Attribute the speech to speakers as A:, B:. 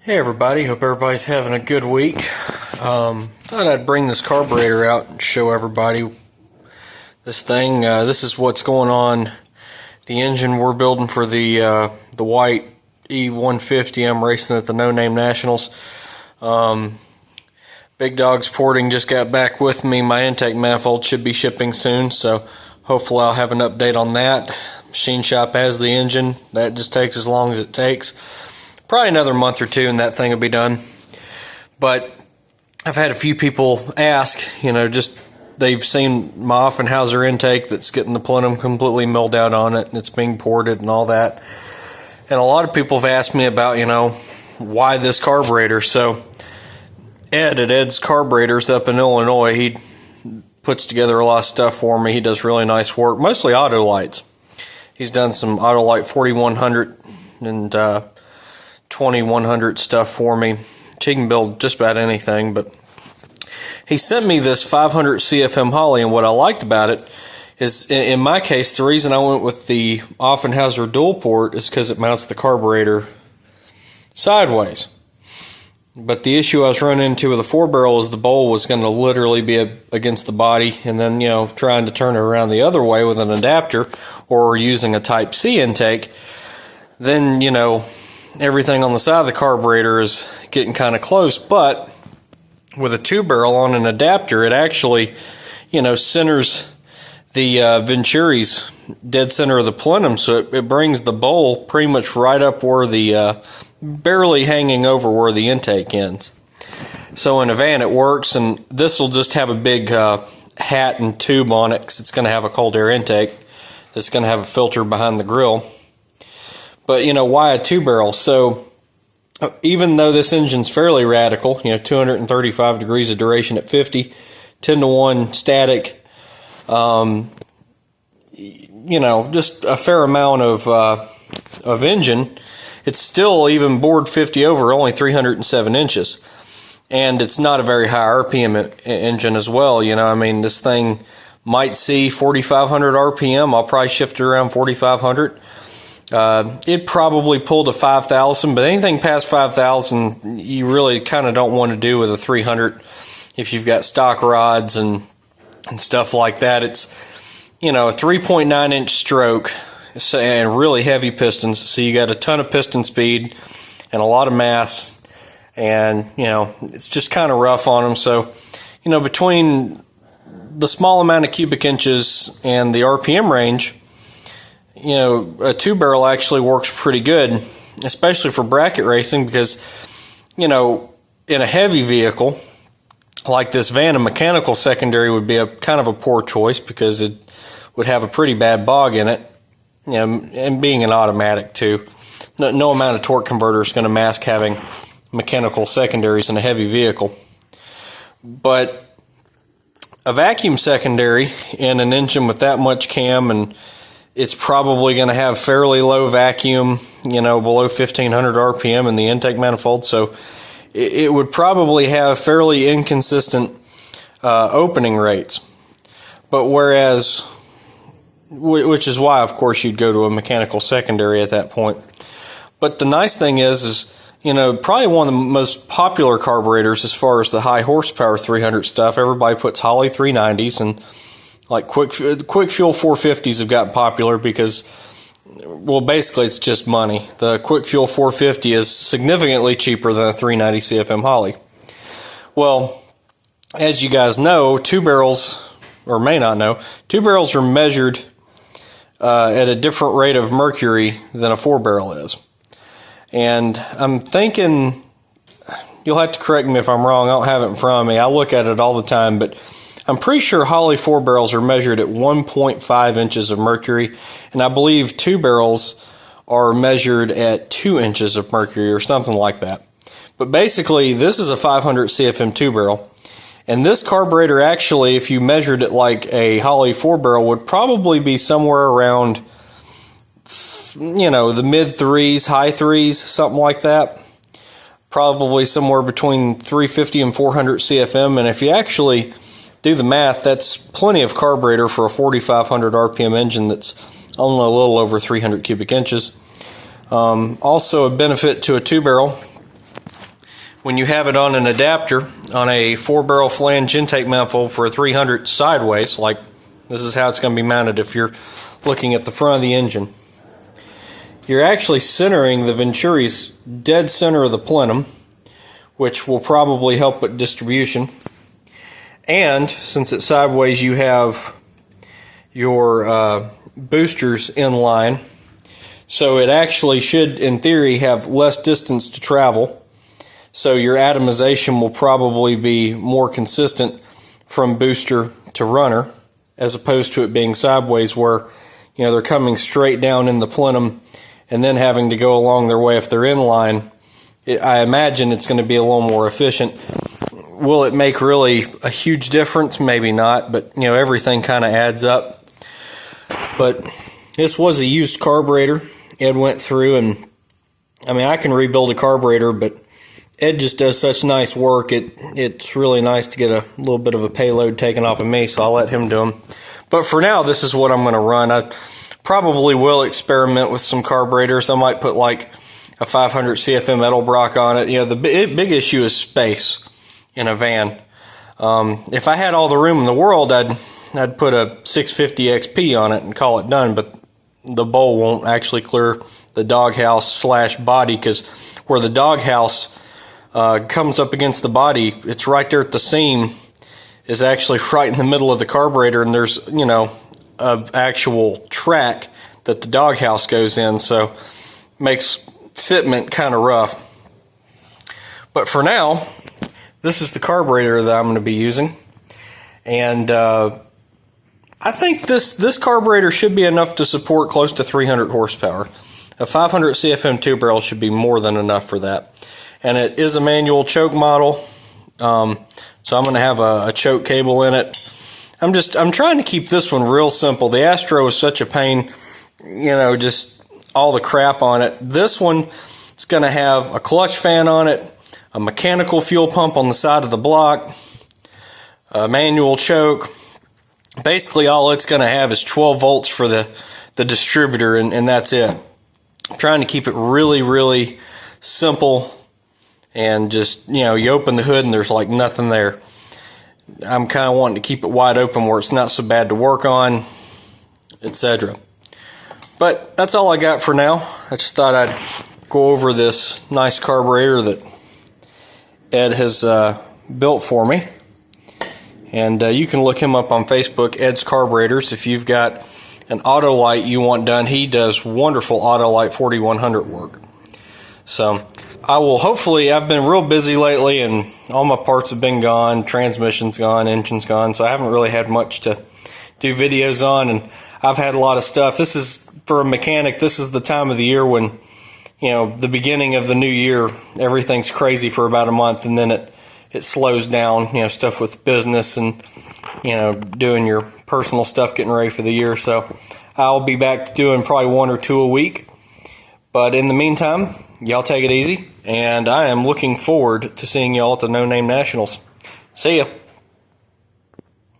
A: Hey everybody, hope everybody's having a good week. Thought I'd bring this carburetor out and show everybody this thing. This is what's going on the engine we're building for the white E150 I'm racing at the No Name Nationals. Big Dog Sporting just got back with me. My intake manifold should be shipping soon, so hopefully I'll have an update on that. Machine shop has the engine. That just takes as long as it takes. Probably another month or two and that thing will be done. But I've had a few people ask, just they've seen my Offenhauser intake that's getting the plenum completely milled out on it and it's being ported and all that. And a lot of people have asked me about, why this carburetor. So Ed at Ed's Carburetors up in Illinois, he puts together a lot of stuff for me. He does really nice work, mostly auto lights. He's done some Autolite 4100 and 2100 stuff for me. He can build just about anything, but he sent me this 500 CFM Holley, and what I liked about it is, in my case, the reason I went with the Offenhauser dual port is because it mounts the carburetor sideways. But the issue I was running into with the 4-barrel is the bowl was going to literally be against the body, and then, trying to turn it around the other way with an adapter or using a Type C intake, then, everything on the side of the carburetor is getting kind of close. But with a 2-barrel on an adapter, it actually, centers the Venturi's dead center of the plenum, so it brings the bowl pretty much right up where the barely hanging over where the intake ends. So in a van it works, and this will just have a big hat and tube on it because it's going to have a cold air intake. It's going to have a filter behind the grill. But, why a 2-barrel? So, even though this engine's fairly radical, 235 degrees of duration at 50, 10 to 1 static, just a fair amount of engine, it's still, even bored 50 over, only 307 inches. And it's not a very high RPM engine as well. This thing might see 4,500 RPM. I'll probably shift it around 4,500. It probably pulled to 5,000, but anything past 5,000 you really kind of don't want to do with a 300 if you've got stock rods and stuff like that. It's, a 3.9 inch stroke and really heavy pistons, so you got a ton of piston speed and a lot of mass, and, it's just kind of rough on them. So, between the small amount of cubic inches and the RPM range, a 2-barrel actually works pretty good, especially for bracket racing, because, in a heavy vehicle like this van, a mechanical secondary would be a kind of a poor choice because it would have a pretty bad bog in it, and being an automatic too. No amount of torque converter is going to mask having mechanical secondaries in a heavy vehicle. But a vacuum secondary in an engine with that much cam, and it's probably going to have fairly low vacuum, below 1,500 RPM in the intake manifold. So it would probably have fairly inconsistent opening rates. But which is why, of course, you'd go to a mechanical secondary at that point. But the nice thing is, probably one of the most popular carburetors as far as the high horsepower 300 stuff. Everybody puts Holley 390s, and like quick fuel 450s have gotten popular because, well, basically it's just money. The quick fuel 450 is significantly cheaper than a 390 CFM Holley. Well, as you guys know, 2-barrels, or may not know, 2-barrels are measured at a different rate of mercury than a 4-barrel is. And I'm thinking, you'll have to correct me if I'm wrong, I don't have it in front of me, I look at it all the time, but I'm pretty sure Holley 4-barrels are measured at 1.5 inches of mercury, and I believe 2-barrels are measured at 2 inches of mercury or something like that. But basically, this is a 500 CFM 2-barrel, and this carburetor actually, if you measured it like a Holley 4-barrel, would probably be somewhere around, the mid-3s, high 3s, something like that. Probably somewhere between 350 and 400 CFM, and if you actually do the math, that's plenty of carburetor for a 4,500 RPM engine that's only a little over 300 cubic inches. Also a benefit to a 2-barrel when you have it on an adapter on a 4-barrel flange intake manifold for a 300 sideways, like this is how it's going to be mounted if you're looking at the front of the engine. You're actually centering the Venturi's dead center of the plenum, which will probably help with distribution. And since it's sideways, you have your boosters in line, so it actually should, in theory, have less distance to travel. So your atomization will probably be more consistent from booster to runner, as opposed to it being sideways where, you know, they're coming straight down in the plenum and then having to go along their way if they're in line. I imagine it's going to be a little more efficient. Will it make really a huge difference? Maybe not, but you know, everything kind of adds up. But this was a used carburetor. Ed went through, and I mean, I can rebuild a carburetor, but Ed just does such nice work. It's really nice to get a little bit of a payload taken off of me, so I'll let him do them. But for now, this is what I'm going to run. I probably will experiment with some carburetors. I might put like a 500 CFM Edelbrock on it. You know, the big issue is space in a van. If I had all the room in the world, I'd put a 650 XP on it and call it done, but the bowl won't actually clear the doghouse / body, because where the doghouse comes up against the body, it's right there at the seam, is actually right in the middle of the carburetor, and there's, you know, an actual track that the doghouse goes in, so makes fitment kind of rough. But for now, this is the carburetor that I'm going to be using, and I think this carburetor should be enough to support close to 300 horsepower. A 500 CFM 2-barrel should be more than enough for that. And it is a manual choke model, so I'm going to have a choke cable in it. I'm trying to keep this one real simple. The Astro is such a pain, you know, just all the crap on it. This one is going to have a clutch fan on it, a mechanical fuel pump on the side of the block, a manual choke. Basically, all it's going to have is 12 volts for the distributor, and that's it. I'm trying to keep it really, really simple, and just, you know, you open the hood and there's like nothing there. I'm kind of wanting to keep it wide open where it's not so bad to work on, etc. But that's all I got for now. I just thought I'd go over this nice carburetor that Ed has built for me. And you can look him up on Facebook, Ed's Carburetors. If you've got an Autolite you want done, he does wonderful Autolite 4100 work. So I will hopefully, I've been real busy lately and all my parts have been gone, transmission's gone, engine's gone, so I haven't really had much to do videos on, and I've had a lot of stuff. This is, for a mechanic, this is the time of the year when, you know, the beginning of the new year, everything's crazy for about a month, and then it slows down, you know, stuff with business and, you know, doing your personal stuff, getting ready for the year. So I'll be back to doing probably 1 or 2 a week. But in the meantime, y'all take it easy, and I am looking forward to seeing y'all at the No Name Nationals. See ya.